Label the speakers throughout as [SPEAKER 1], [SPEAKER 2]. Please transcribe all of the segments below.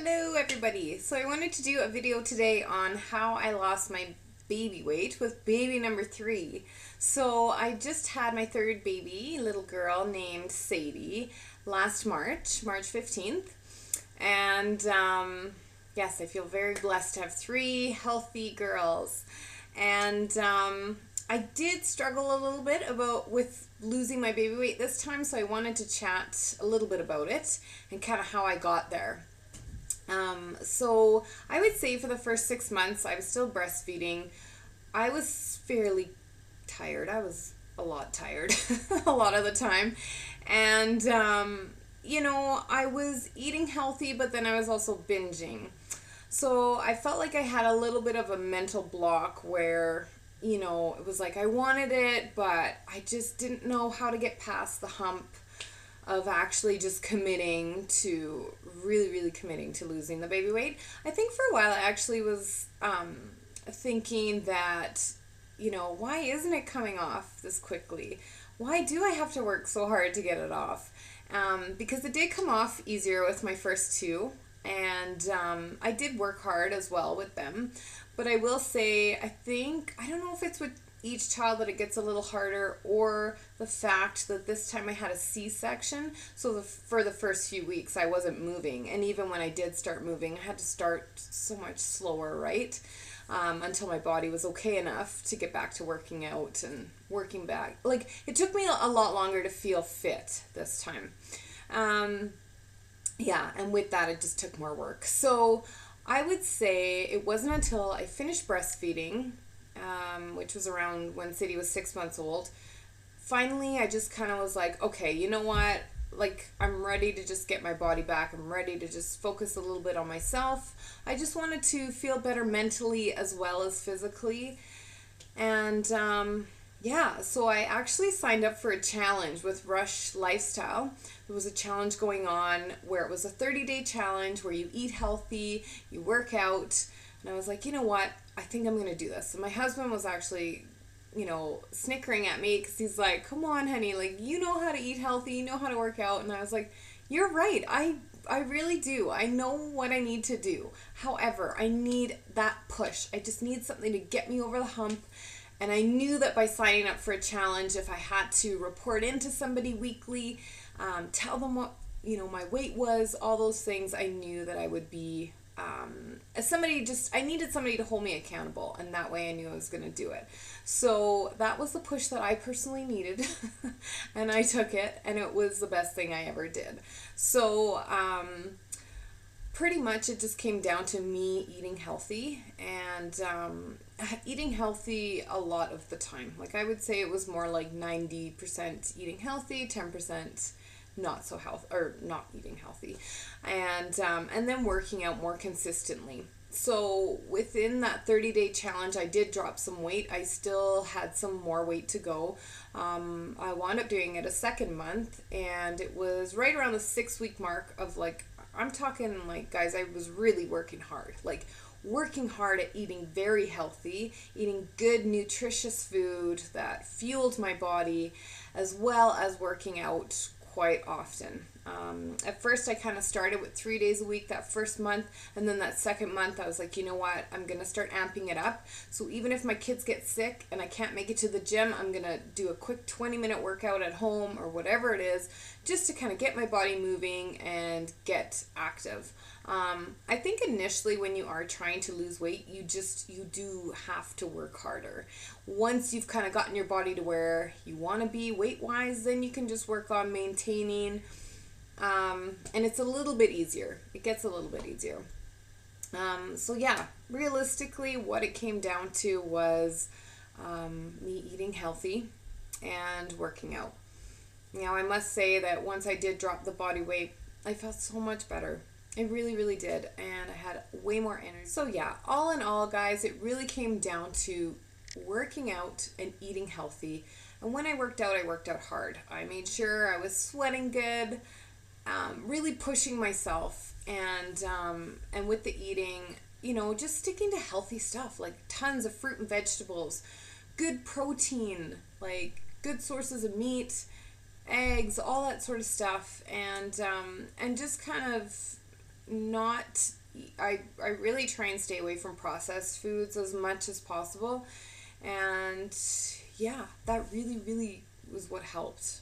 [SPEAKER 1] Hello everybody. So I wanted to do a video today on how I lost my baby weight with baby number 3. So I just had my third baby, little girl named Sadie, last March 15th. And yes, I feel very blessed to have 3 healthy girls. And I did struggle a little bit with losing my baby weight this time, so I wanted to chat a little bit about it and kind of how I got there. So I would say for the first 6 months, I was still breastfeeding. I was fairly tired. I was a lot tired a lot of the time. And, I was eating healthy, but then I was also binging. So I felt like I had a little bit of a mental block where, it was like I wanted it, but I just didn't know how to get past the hump of actually just really committing to losing the baby weight. I think for a while I actually was thinking that, why isn't it coming off this quickly? Why do I have to work so hard to get it off? Because it did come off easier with my first 2, and I did work hard as well with them. But I will say, I don't know if it's with each child that it gets a little harder, or the fact that this time I had a C-section, so for the first few weeks I wasn't moving, and even when I did start moving I had to start so much slower, right? Until my body was okay enough to get back to working out and working back. Like, it took me a lot longer to feel fit this time. Yeah, and with that it just took more work. So I would say it wasn't until I finished breastfeeding, which was around when Sadie was 6 months old. Finally, I just kind of was like, okay, you know what? Like, I'm ready to just get my body back. I'm ready to just focus a little bit on myself. I just wanted to feel better mentally as well as physically. And yeah, so I actually signed up for a challenge with Rush Lifestyle. There was a challenge going on where it was a 30-day challenge where you eat healthy, you work out. And I was like, you know what? I think I'm going to do this. And my husband was actually, snickering at me because he's like, come on, honey, like, you know how to eat healthy, you know how to work out. And I was like, you're right. I really do. I know what I need to do. However, I need that push. I just need something to get me over the hump. And I knew that by signing up for a challenge, if I had to report into somebody weekly, tell them what, my weight was, all those things, I knew that I would be I needed somebody to hold me accountable, and that way I knew I was going to do it. So that was the push that I personally needed, and I took it, and it was the best thing I ever did. So pretty much it just came down to me eating healthy, and eating healthy a lot of the time. Like, I would say it was more like 90% eating healthy, 10% not eating healthy, and then working out more consistently. So within that 30-day challenge, I did drop some weight. I still had some more weight to go. I wound up doing it a second month, and it was right around the 6-week mark of, like, I'm talking, like, guys, I was really working hard at eating very healthy, eating good nutritious food that fueled my body, as well as working out quite often. At first I kind of started with 3 days a week that first month, and then that second month I was like, you know what, I'm gonna start amping it up. So even if my kids get sick and I can't make it to the gym, I'm gonna do a quick 20-minute workout at home or whatever it is, just to kind of get my body moving and get active. I think initially when you are trying to lose weight, you do have to work harder. Once you've kind of gotten your body to where you want to be weight-wise, then you can just work on maintaining, and it's a little bit easier. It gets a little bit easier. So yeah, realistically, what it came down to was me eating healthy and working out. I must say that once I did drop the body weight, I felt so much better. I really, really did, and I had way more energy. So yeah, all in all, guys, it really came down to working out and eating healthy. And when I worked out hard. I made sure I was sweating good, really pushing myself, and with the eating, just sticking to healthy stuff, like tons of fruit and vegetables, good protein, like good sources of meat, eggs, all that sort of stuff, and just kind of not, I really try and stay away from processed foods as much as possible. And yeah, that really, really was what helped.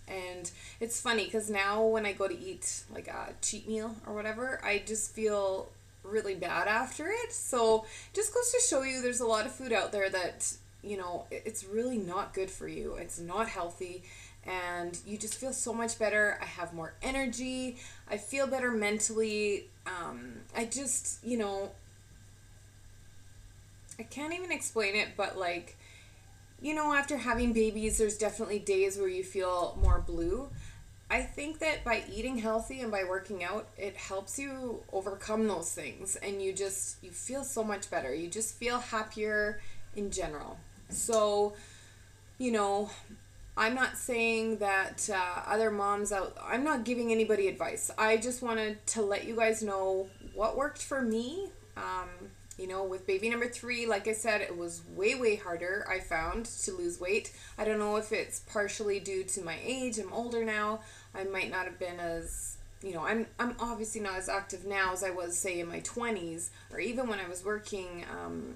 [SPEAKER 1] And it's funny because now when I go to eat like a cheat meal or whatever, I just feel really bad after it. So just goes to show you there's a lot of food out there that, it's really not good for you. It's not healthy. And you just feel so much better. I have more energy. I feel better mentally. I just, I can't even explain it, but like, after having babies, there's definitely days where you feel more blue. I think that by eating healthy and by working out, it helps you overcome those things, and you feel so much better. You just feel happier in general. So, I'm not saying that other moms I'm not giving anybody advice. I just wanted to let you guys know what worked for me. With baby number 3, like I said, it was way, way harder, I found, to lose weight. I don't know if it's partially due to my age. I'm older now. I might not have been as, I'm obviously not as active now as I was, say, in my 20s, or even when I was working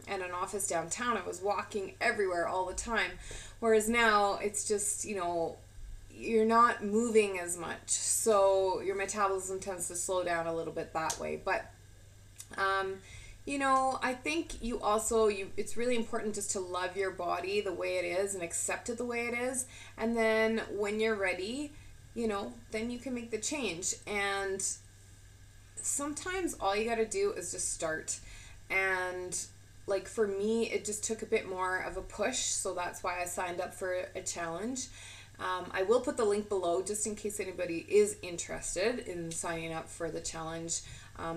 [SPEAKER 1] at an office downtown. I was walking everywhere all the time. Whereas now, it's just, you're not moving as much. So your metabolism tends to slow down a little bit that way. But, I think it's really important just to love your body the way it is and accept it the way it is. And then when you're ready, then you can make the change. And sometimes all you got to do is just start. And like for me, it just took a bit more of a push. So that's why I signed up for a challenge. I will put the link below just in case anybody is interested in signing up for the challenge.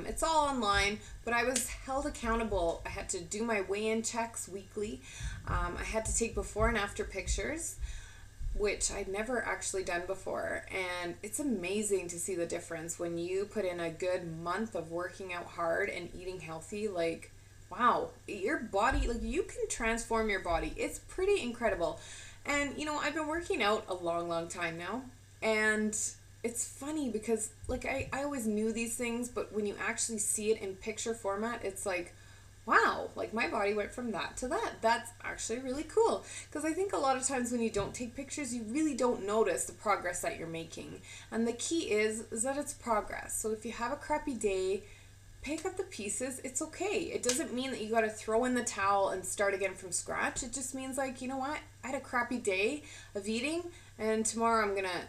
[SPEAKER 1] It's all online, but I was held accountable. I had to do my weigh-in checks weekly. I had to take before and after pictures, which I'd never actually done before. And it's amazing to see the difference when you put in a good month of working out hard and eating healthy. Like, wow, your body, like you can transform your body. It's pretty incredible. And, I've been working out a long, long time now. And it's funny because, like, I always knew these things, but when you actually see it in picture format, it's like, wow, like my body went from that to that. That's actually really cool. Because I think a lot of times when you don't take pictures, you really don't notice the progress that you're making. And the key is that it's progress. So if you have a crappy day, pick up the pieces. It's okay. It doesn't mean that you got to throw in the towel and start again from scratch. It just means like, you know what? I had a crappy day of eating, and tomorrow I'm going to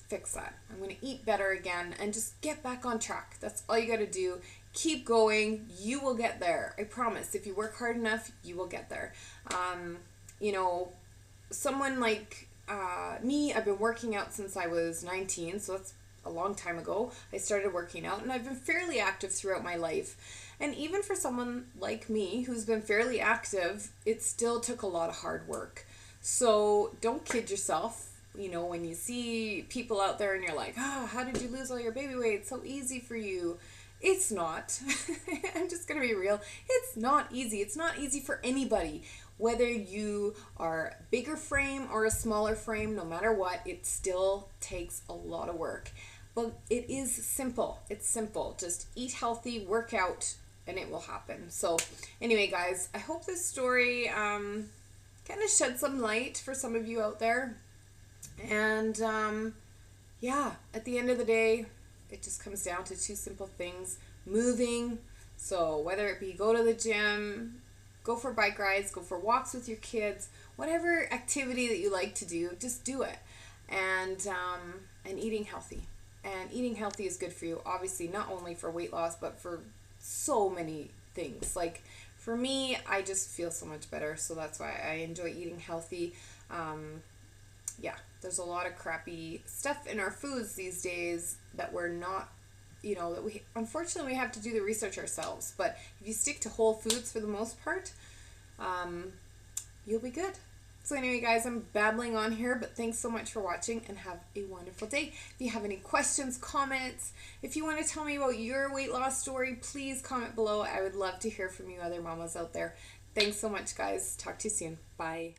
[SPEAKER 1] fix that. I'm going to eat better again and just get back on track. That's all you got to do. Keep going. You will get there. I promise. If you work hard enough, you will get there. Someone like me, I've been working out since I was 19, so that's a long time ago. I started working out, and I've been fairly active throughout my life. And even for someone like me who's been fairly active, it still took a lot of hard work. So don't kid yourself. When you see people out there and you're like, how did you lose all your baby weight? It's so easy for you. It's not. I'm just going to be real. It's not easy. It's not easy for anybody. Whether you are a bigger frame or a smaller frame, no matter what, it still takes a lot of work. But it is simple. It's simple. Just eat healthy, work out, and it will happen. So anyway, guys, I hope this story kind of shed some light for some of you out there. And at the end of the day, it just comes down to 2 simple things. Moving. So whether it be go to the gym, go for bike rides, go for walks with your kids, whatever activity that you like to do, just do it. And eating healthy. And eating healthy is good for you, obviously, not only for weight loss, but for so many things. Like, for me, I just feel so much better, so that's why I enjoy eating healthy. There's a lot of crappy stuff in our foods these days that we're not, that we, unfortunately, we have to do the research ourselves. But if you stick to whole foods for the most part, you'll be good. So anyway, guys, I'm babbling on here, but thanks so much for watching and have a wonderful day. If you have any questions, comments, if you want to tell me about your weight loss story, please comment below. I would love to hear from you other mamas out there. Thanks so much, guys. Talk to you soon. Bye.